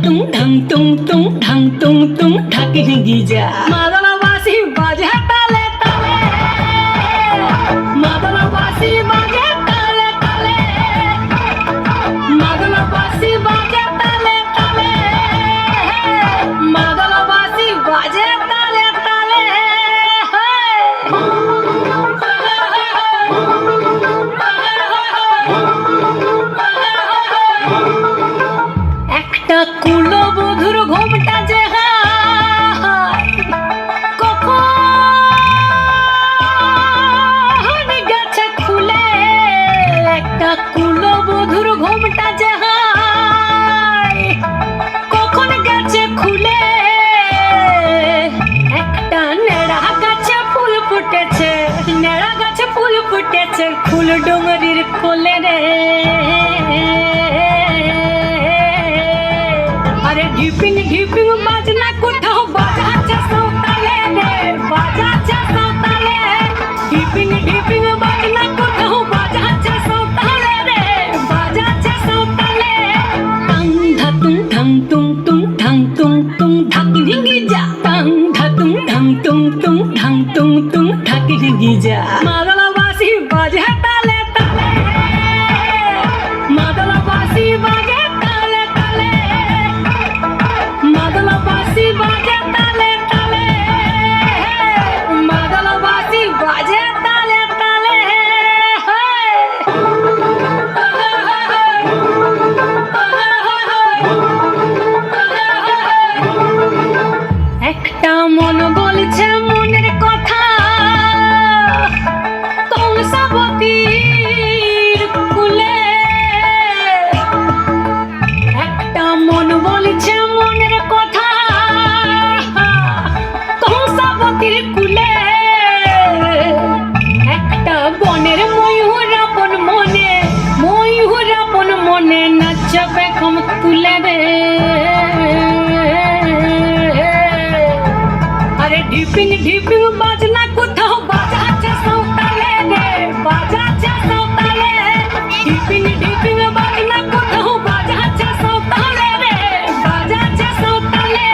তুং ঢং তুং তুং ঢং তুং তুং ঢাকি ঢিঙ্গি যা মাদলা বাসি বাজে তালে তালে মাদলা বাসি বাজে তালে তালে মাদলা বাসি বাজে তালে তালে মাদলা বাসি বাজে তালে তালে একটা কুলবধূর ঘোমটা যে কখন গেছে খুলে একটা কুলবধূর ঘোমটা যে কখন গেছে খুলে একটা নেড়া গাছে ফুল ফুটেছে নেড়া গাছে ফুল ফুটেছে ফুল ডোঙরির কোলে রে अरे ढिपिंग ढिपिंग बाजना कोठाओ बाजाचे सौताले रे बाजाचे सौताले ढिपिंग ढिपिंग बाजना कोठाओ बाजाचे सौताले रे बाजाचे सौताले टंग धतुंग ठंग तुंग तुंग ठंग तुंग तुंग ढाकी ढिंगी जा टंग धतुंग ठंग तुंग तुंग ठंग तुंग तुंग ढाकी ढिंगी जा मादला बासी बाजे ताले ताले मादला बासी बाजे मादला बासी बाजे ताले ताले मादला बासी बाजे ताले ताले একটা মন বলছে মনের কথা কংসাবতীর কুলে একটা মন বলছে মনের কথা কংসাবতীর কুলে একটা বনের ময়ূর আপন মনে নাচবে খম তুলে রে আরে ঢিপিং ঢিপিং বাজনা কোথাও বাজাচ্ছে সৌতালে রে বাজাচ্ছে সৌতালে ঢিপিং ঢিপিং বাজনা কোথাও বাজাচ্ছে সৌতালে রে বাজাচ্ছে সৌতালে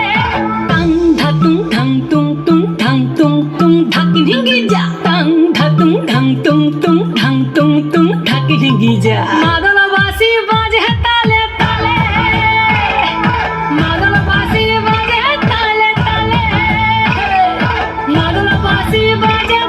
টং ধাতুং ঢং তুং তুং ঢং তুং তুং ঢাকি ঢিঙ্গি যা টং ধাতুং ঢং তুং তুং ঢং তুং তুং ঢাকি ঢিঙ্গি যা মাদলা বাসি বাজে তালে তালে মাদলা বাসি বাজে তালে তালে মাদলা বাসি বাজে